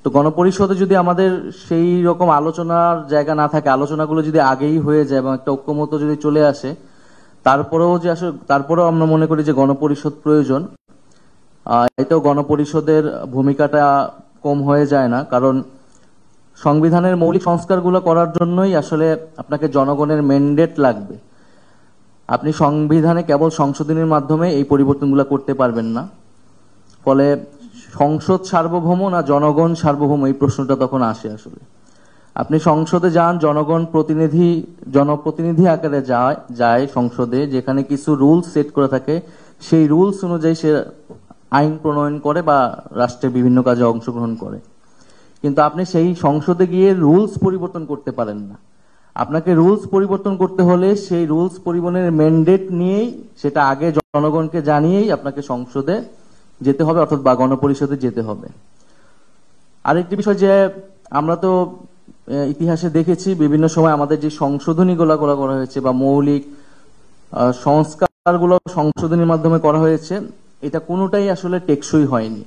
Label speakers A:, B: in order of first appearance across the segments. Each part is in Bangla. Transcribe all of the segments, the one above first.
A: তো গণপরিষদে যদি আমাদের সেই রকম আলোচনার জায়গা না থাকে, আলোচনাগুলো যদি আগেই হয়ে যায় এবং একটা ঐক্যমত্য যদি চলে আসে, তারপরেও আমরা মনে করি যে গণপরিষদ প্রয়োজন। এতেও গণপরিষদের ভূমিকাটা কম হয়ে যায় না, কারণ সংবিধানের মৌলিক সংস্কারগুলো করার জন্যই আসলে আপনাকে জনগণের ম্যান্ডেট লাগবে। আপনি সংবিধানে কেবল সংশোধনের মাধ্যমে এই পরিবর্তনগুলো করতে পারবেন না। ফলে সংসদ সার্বভৌম না জনগণ সার্বভৌম, এই প্রশ্নটা তখন আসে। আসলে আপনি সংসদে যান, জনপ্রতিনিধি আকারে যায় সংসদে, যেখানে কিছু রুলস সেট করে থাকে, সেই রুলস অনুযায়ী সে আইন প্রণয়ন করে বা রাষ্ট্রের বিভিন্ন কাজে অংশগ্রহণ করে। কিন্তু আপনি সেই সংসদে গিয়ে রুলস পরিবর্তন করতে পারেন না। আপনাকে রুলস পরিবর্তন করতে হলে সেই রুলস পরিবর্তনের ম্যান্ডেট নিয়েই, সেটা আগে জনগণকে জানিয়েই আপনাকে সংসদে যেতে হবে, অর্থাৎ বা গণপরিষদে যেতে হবে। আরেকটি বিষয় যে আমরা তো ইতিহাসে দেখেছি বিভিন্ন সময় আমাদের যে সংশোধনীগুলো করা হয়েছে বা মৌলিক সংস্কারগুলো সংশোধনীর মাধ্যমে করা হয়েছে, এটা কোনোটাই আসলে টেকসই হয়নি।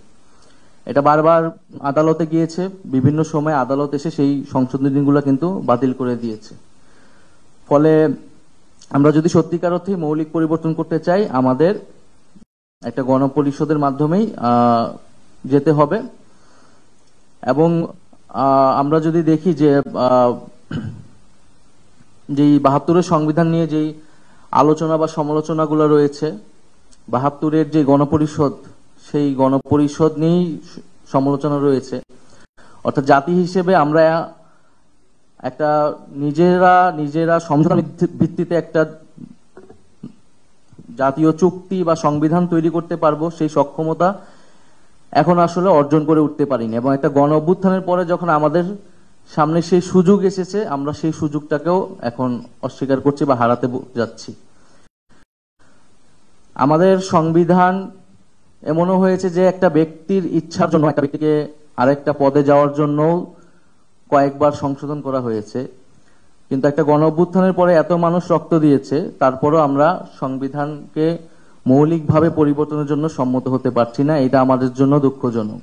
A: এটা বারবার আদালতে গিয়েছে, বিভিন্ন সময় আদালত এসে সেই সংশোধনীগুলো কিন্তু বাতিল করে দিয়েছে। ফলে আমরা যদি সত্যিকার অর্থে মৌলিক পরিবর্তন করতে চাই, আমাদের একটা গণপরিষদের মাধ্যমেই যেতে হবে। এবং আমরা যদি দেখি যে যেই ৭২-এর সংবিধান নিয়ে যেই আলোচনা বা সমালোচনাগুলো রয়েছে, ৭২-এর যে গণপরিষদ, সেই গণপরিষদ নিয়েই সমালোচনা রয়েছে। অর্থাৎ জাতি হিসেবে আমরা একটা নিজেরা সমঝোতা ভিত্তিতে একটা জাতীয় চুক্তি বা সংবিধান তৈরি করতে পারবো, সেই সক্ষমতা এখন আসলে অর্জন করে উঠতে পারিনি। এবং একটা গণ অভ্যুত্থানের পরে যখন আমাদের সামনে সেই সুযোগ এসেছে, আমরা সেই সুযোগটাকেও এখন অস্বীকার করছি বা হারাতে যাচ্ছি। আমাদের সংবিধান এমনও হয়েছে যে একটা ব্যক্তির ইচ্ছার জন্য, একটা ব্যক্তিকে আরেকটা পদে যাওয়ার জন্য কয়েকবার সংশোধন করা হয়েছে। কিন্তু একটা গণ অভ্যুত্থানের পরে এত মানুষ রক্ত দিয়েছে, তারপরও আমরা সংবিধানকে মৌলিকভাবে পরিবর্তনের জন্য সম্মত হতে পারছি না। এটা আমাদের জন্য দুঃখজনক।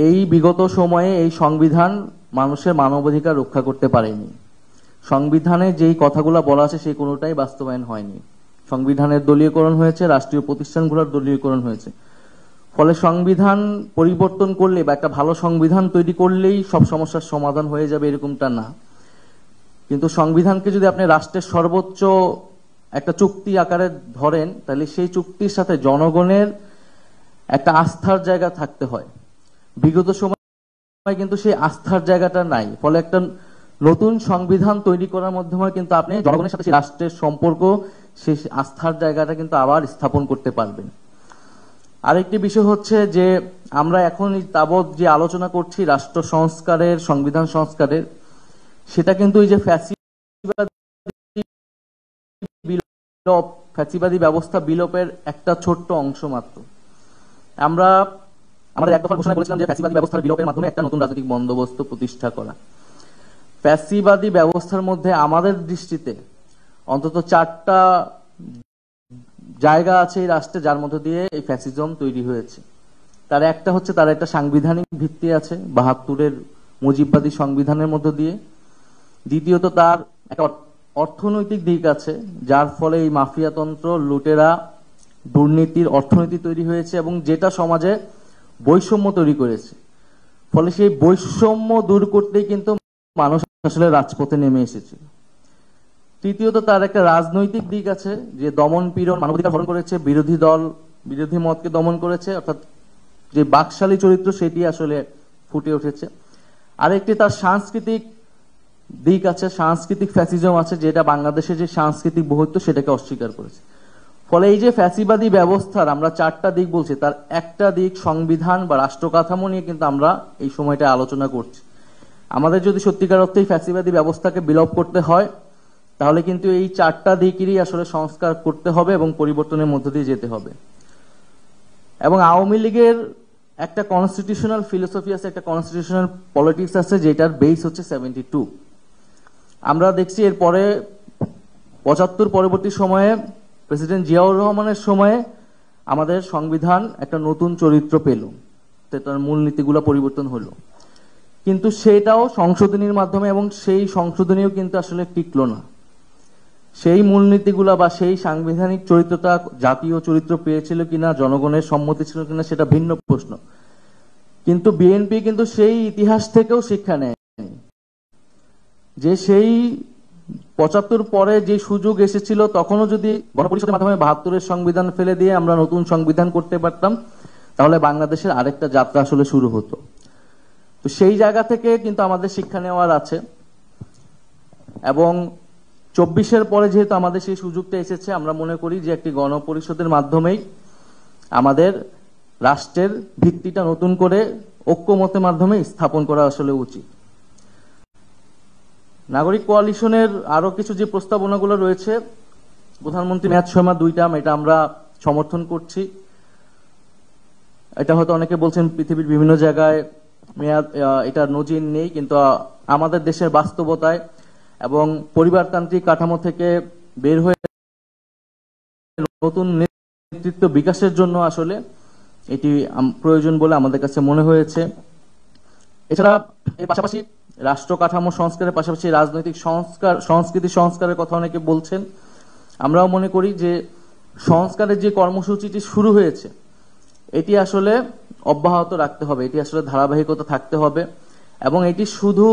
A: এই বিগত সময়ে এই সংবিধান মানুষের মানবাধিকার রক্ষা করতে পারেনি। সংবিধানে যেই কথাগুলো বলা আছে সেই কোনোটাই বাস্তবায়ন হয়নি। সংবিধানের দলীয়করণ হয়েছে, রাষ্ট্রীয় প্রতিষ্ঠানগুলোর দলীয়করণ হয়েছে। ফলে সংবিধান পরিবর্তন করলে বা একটা ভালো সংবিধান তৈরি করলেই সব সমস্যার সমাধান হয়ে যাবে, এরকমটা না। কিন্তু সংবিধানকে যদি আপনি রাষ্ট্রের সর্বোচ্চ একটা চুক্তি আকারে ধরেন, তাহলে সেই চুক্তির সাথে জনগণের একটা আস্থার জায়গা থাকতে হয়। বিগত সময় কিন্তু সেই আস্থার জায়গাটা নাই। ফলে একটা নতুন সংবিধান তৈরি করার মাধ্যমে কিন্তু আপনি জনগণের সাথে সেই রাষ্ট্রের সম্পর্ক, সেই আস্থার জায়গাটা কিন্তু আবার স্থাপন করতে পারবেন। আরেকটি বিষয় হচ্ছে যে আমরা এখন তাবৎ যে আলোচনা করছি রাষ্ট্র সংস্কারের, সংবিধান সংস্কারের, সেটা কিন্তু এই যে ফ্যাসিবাদী ব্যবস্থা বিলোপের একটা ছোট্ট অংশ মাত্র। আমরা আমাদের এক দফা ঘোষণা করেছিলাম যে ফ্যাসিবাদী ব্যবস্থার বিলোপের মাধ্যমে একটা নতুন রাজনৈতিক বন্দোবস্ত প্রতিষ্ঠা করা। ফ্যাসিবাদী ব্যবস্থার মধ্যে আমাদের দৃষ্টিতে অন্তত 4টা জায়গা আছে এই রাষ্ট্রে যার মধ্য দিয়ে এই ফ্যাসিজম তৈরি হয়েছে। তার একটা হচ্ছে তার একটা সাংবিধানিক ভিত্তি আছে ৭২-এর মুজিববাদী সংবিধানের মধ্য দিয়ে। দ্বিতীয়ত তার একটা অর্থনৈতিক দিক আছে, যার ফলে এই মাফিয়াতন্ত্র, লুটেরা, দুর্নীতির অর্থনীতি তৈরি হয়েছে এবং যেটা সমাজে বৈষম্য তৈরি করেছে। ফলে সেই বৈষম্য দূর করতেই কিন্তু মানুষ আসলে রাজপথে নেমে এসেছে। তৃতীয়ত তার একটা রাজনৈতিক দিক আছে, যে দমন পীড়ন, মানবাধিকার হরণ করেছে, বিরোধী মতকে দমন করেছে, অর্থাৎ যে বাকশালী চরিত্র সেটি আসলে ফুটে উঠেছে। আরেকটি তার সাংস্কৃতিক দিক আছে, সাংস্কৃতিক ফ্যাসিজম আছে, যেটা বাংলাদেশের যে সাংস্কৃতিক বহুত্ব সেটাকে অস্বীকার করেছে। ফলে এই যে ফ্যাসিবাদী ব্যবস্থার আমরা 4টা দিক বলছি, তার একটা দিক সংবিধান বা রাষ্ট্র কাঠামো নিয়ে কিন্তু আমরা এই সময়টা আলোচনা করছি। আমাদের যদি সত্যিকার অর্থে ফ্যাসিবাদী ব্যবস্থাকে বিলোপ করতে হয়, তাহলে কিন্তু এই 4টা দিকেরই আসলে সংস্কার করতে হবে এবং পরিবর্তনের মধ্য দিয়ে যেতে হবে। এবং আওয়ামী লীগের একটা কনস্টিটিউশনাল ফিলোসফি আছে, একটা কনস্টিটিউশনাল পলিটিক্স আছে, যেটার বেস হচ্ছে 72। আমরা দেখছি এরপরে 75 পরবর্তী সময়ে প্রেসিডেন্ট জিয়াউর রহমানের সময়ে আমাদের সংবিধান একটা নতুন চরিত্র পেল। সেটার মূলনীতিগুলো পরিবর্তন হলো, কিন্তু সেটাও সংশোধনীর মাধ্যমে, এবং সেই সংশোধনীও কিন্তু আসলে টিকলো না। সেই মূলনীতিগুলা বা সেই সাংবিধানিক চরিত্রটা জাতীয় চরিত্র পেয়েছিল কিনা, জনগণের সম্মতি ছিল কিনা, সেটা ভিন্ন প্রশ্ন। কিন্তু বিএনপি কিন্তু সেই ইতিহাস থেকেও শিক্ষা নেয়নি, যে সেই ৭৫ পরে যে সুযোগ এসেছিল, তখনও যদি গণপরিষদের মাধ্যমে ৭২-এর সংবিধান ফেলে দিয়ে আমরা নতুন সংবিধান করতে পারতাম, তাহলে বাংলাদেশের আরেকটা যাত্রা আসলে শুরু হতো। তো সেই জায়গা থেকে কিন্তু আমাদের শিক্ষা নেওয়ার আছে, এবং ২৪-এর পরে যেহেতু আমাদের সেই সুযোগটা এসেছে, আমরা মনে করি যে একটি গণপরিষদের মাধ্যমেই আমাদের রাষ্ট্রের ভিত্তিটা নতুন করে ঐক্যমতের মাধ্যমে স্থাপন করা আসলে উচিত। নাগরিক কোয়ালিশনের আরো কিছু যে প্রস্তাবনাগুলো রয়েছে, প্রধানমন্ত্রী মেয়াদ সীমা 2 টার্ম, এটা আমরা সমর্থন করছি। এটা হয়তো অনেকে বলছেন পৃথিবীর বিভিন্ন জায়গায় মেয়াদ এটা নজির নেই, কিন্তু আমাদের দেশের বাস্তবতায় এবং পরিবারতান্ত্রিক কাঠামো থেকে বের হয়ে নতুন নেতৃত্ব বিকাশের জন্য আসলে এটি প্রয়োজন বলে আমাদের কাছে মনে হয়েছে। এছাড়া এর পাশাপাশি রাষ্ট্র কাঠামো সংস্কারের পাশাপাশি রাজনৈতিক সংস্কৃতি সংস্কারের কথা অনেকে বলছেন। আমরাও মনে করি যে সংস্কারের যে কর্মসূচিটি শুরু হয়েছে, এটি আসলে অব্যাহত রাখতে হবে, এটি আসলে ধারাবাহিকতা থাকতে হবে, এবং এটি শুধু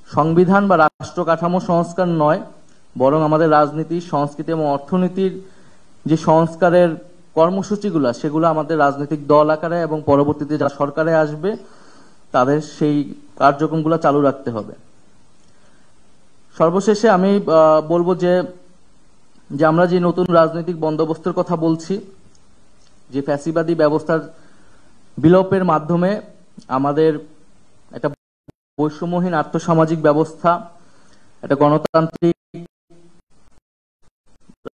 A: সংবিধান বা রাষ্ট্র কাঠামো সংস্কার নয়, বরং আমাদের রাজনীতি, সংস্কৃতি এবং অর্থনীতির যে সংস্কারের কর্মসূচিগুলো, সেগুলো আমাদের রাজনৈতিক দল আকারে এবং পরবর্তীতে যারা সরকারে আসবে তাদের সেই কার্যক্রমগুলো চালু রাখতে হবে। সর্বশেষে আমি বলবো যে আমরা যে নতুন রাজনৈতিক বন্দোবস্তের কথা বলছি, যে ফ্যাসিবাদী ব্যবস্থার বিলোপের মাধ্যমে আমাদের একটা বৈষম্যহীন আর্থসামাজিক ব্যবস্থা, একটা গণতান্ত্রিক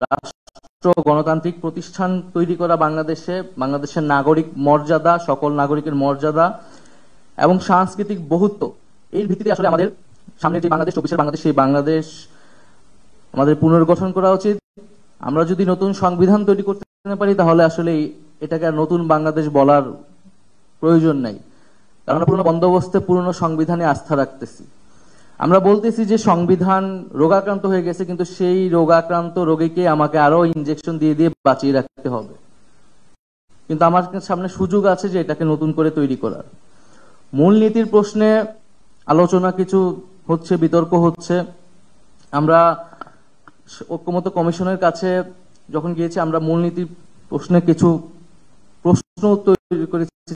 A: রাষ্ট্র, গণতান্ত্রিক প্রতিষ্ঠান তৈরি করা, বাংলাদেশের নাগরিক মর্যাদা, সকল নাগরিকের মর্যাদা এবং সাংস্কৃতিক বহুত্ব, এর ভিত্তিতে আসলে আমাদের সামনে যে বাংলাদেশ, ২৪-এর বাংলাদেশ, সেই বাংলাদেশ আমাদের পুনর্গঠন করা উচিত। আমরা যদি নতুন সংবিধান তৈরি করতে পারি, তাহলে আসলে এটাকে আর নতুন বাংলাদেশ বলার প্রয়োজন নাই, কারণ আমরা পুরনো বন্দোবস্তে, পুরনো সংবিধানে আস্থা রাখতেছি। আমরা বলতেছি যে সংবিধান রোগাক্রান্ত হয়ে গেছে, কিন্তু সেই রোগাক্রান্ত রোগীকে আমাকে আরো ইনজেকশন দিয়ে দিয়ে বাঁচিয়ে রাখতে হবে। কিন্তু আমার সামনে সুযোগ আছে যে এটাকে নতুন করে তৈরি করার। মূলনীতির প্রশ্নে আলোচনা কিছু হচ্ছে, বিতর্ক হচ্ছে। আমরা ঐক্যমত্য কমিশনের কাছে যখন গিয়েছি, আমরা মূলনীতির প্রশ্নে কিছু প্রশ্ন তৈরি করেছি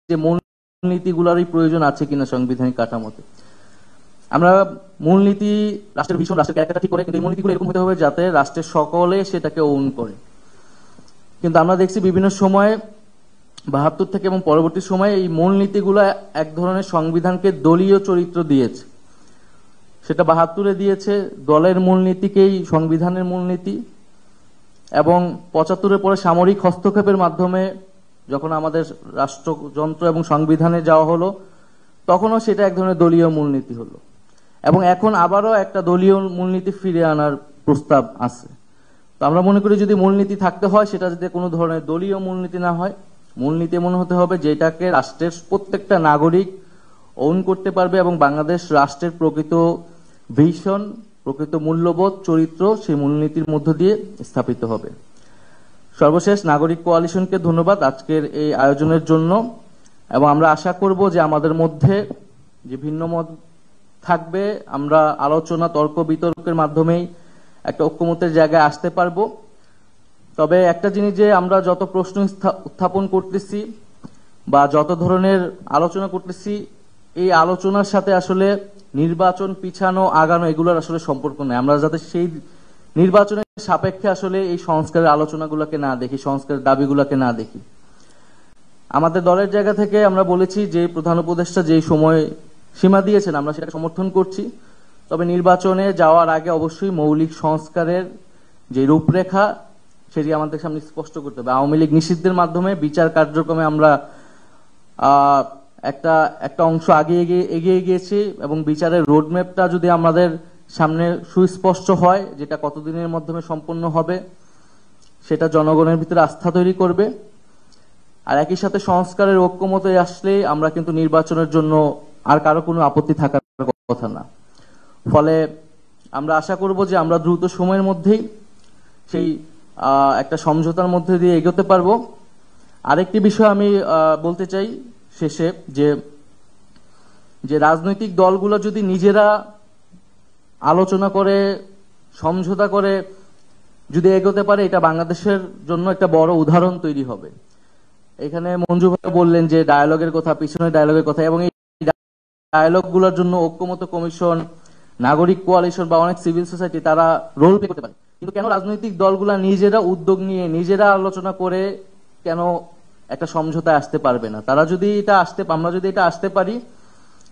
A: যে মূলনীতিগুলোরই প্রয়োজন আছে কিনা সাংবিধানিক কাঠামোতে। আমরা মূলনীতি রাষ্ট্রের ভীষণ, রাষ্ট্রের ক্যারেক্টার ঠিক করে, কিন্তু এই মূলনীতিগুলো এরকম হতে হবে যাতে রাষ্ট্রের সকলে সেটাকে ওন করে। কিন্তু আমরা দেখছি বিভিন্ন সময়ে ৭২ থেকে এবং পরবর্তী সময়ে এই মূলনীতিগুলো এক ধরনের সংবিধানকে দলীয় চরিত্র দিয়েছে। সেটা ৭২-এ দিয়েছে দলের মূলনীতিকেই সংবিধানের মূলনীতি, এবং ৭৫-এর পরে সামরিক হস্তক্ষেপের মাধ্যমে যখন আমাদের রাষ্ট্রযন্ত্র এবং সংবিধানে যাওয়া হলো, তখনও সেটা এক ধরনের দলীয় মূলনীতি হলো, এবং এখন আবারও একটা দলীয় মূলনীতি ফিরে আনার প্রস্তাব আছে। তো আমরা মনে করি যদি মূলনীতি থাকতে হয়, সেটা যদি কোনো ধরনের দলীয় মূলনীতি না হয়, মূলনীতি এমন হতে হবে যেটাকে রাষ্ট্রের প্রত্যেকটা নাগরিক ওন করতে পারবে, এবং বাংলাদেশ রাষ্ট্রের প্রকৃত ভিশন, প্রকৃত মূল্যবোধ, চরিত্র সেই মূলনীতির মধ্য দিয়ে স্থাপিত হবে। সর্বশেষ নাগরিক কোয়ালিশনকে ধন্যবাদ আজকের এই আয়োজনের জন্য, এবং আমরা আশা করব যে আমাদের মধ্যে যে ভিন্ন মত থাকবে, আমরা আলোচনা, তর্ক বিতর্কের মাধ্যমেই একটা ঐক্যমতের জায়গায় আসতে পারবো। তবে একটা জিনিস, যে আমরা যত প্রশ্ন উত্থাপন করতেছি বা যত ধরনের আলোচনা করতেছি, এই আলোচনার সাথে আসলে নির্বাচন পিছানো আগানো এগুলোর আসলে সম্পর্ক নেই। আমরা যাতে সেই নির্বাচনের সাপেক্ষে আসলে এই সংস্কারের আলোচনাগুলোকে না দেখি, সংস্কারের দাবিগুলোকে না দেখি। আমাদের দলের জায়গা থেকে আমরা বলেছি যে প্রধান উপদেষ্টা যে সময় সীমা দিয়েছেন, আমরা সেটাকে সমর্থন করছি। তবে নির্বাচনে যাওয়ার আগে অবশ্যই মৌলিক সংস্কারের যে রূপরেখা, সেটি আমাদের সামনে স্পষ্ট করতে হবে। আওয়ামী লীগ নিষিদ্ধের মাধ্যমে বিচার কার্যক্রমে আমরা একটা অংশ এগিয়ে গিয়েছি, এবং বিচারের রোডম্যাপটা যদি আমাদের সামনে সুস্পষ্ট হয়, যেটা কতদিনের মাধ্যমে সম্পন্ন হবে, সেটা জনগণের ভিতরে আস্থা তৈরি করবে। আর একই সাথে সংস্কারের ঐক্যমতে আসলে আমরা কিন্তু নির্বাচনের জন্য আর কারো কোনো আপত্তি থাকার কথা না। ফলে আমরা আশা করব যে আমরা দ্রুত সময়ের মধ্যেই সেই একটা সমঝোতার মধ্যে দিয়ে এগোতে পারবো। আরেকটি বিষয় আমি বলতে চাই শেষে, যে রাজনৈতিক দলগুলো যদি নিজেরা আলোচনা করে সমঝোতা করে যদি এগোতে পারে, এটা বাংলাদেশের জন্য একটা বড় উদাহরণ তৈরি হবে। এখানে মঞ্জু ভাই বললেন যে ডায়ালগের কথা, পিছনে ডায়ালগের কথা, এবং এই ডায়ালগ গুলোর জন্য ঐক্যমত কমিশন, নাগরিক কোয়ালিশন বা অনেক সিভিল সোসাইটি তারা রোল প্লে করতে পারে। কিন্তু কেন রাজনৈতিক দলগুলা নিজেরা উদ্যোগ নিয়ে নিজেরা আলোচনা করে কেন একটা সমঝোতায় আসতে পারবে না? আমরা যদি এটা আসতে পারি,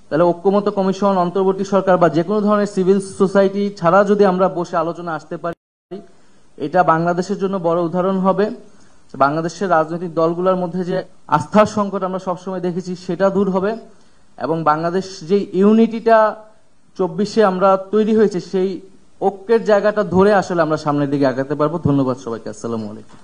A: তাহলে ঐক্যমত কমিশন, অন্তর্বর্তী সরকার বা যে কোনো ধরনের সিভিল সোসাইটি ছাড়া যদি আমরা বসে আলোচনা আসতে পারি, এটা বাংলাদেশের জন্য বড় উদাহরণ হবে। বাংলাদেশের রাজনৈতিক দলগুলোর মধ্যে যে আস্থার সংকট আমরা সবসময় দেখেছি, সেটা দূর হবে, এবং বাংলাদেশ যে ইউনিটিটা 24-এ আমরা তৈরি হয়েছে, সেই ঐক্যের জায়গাটা ধরে আসলে আমরা সামনের দিকে আগাতে পারবো। ধন্যবাদ সবাইকে। আসসালামু আলাইকুম।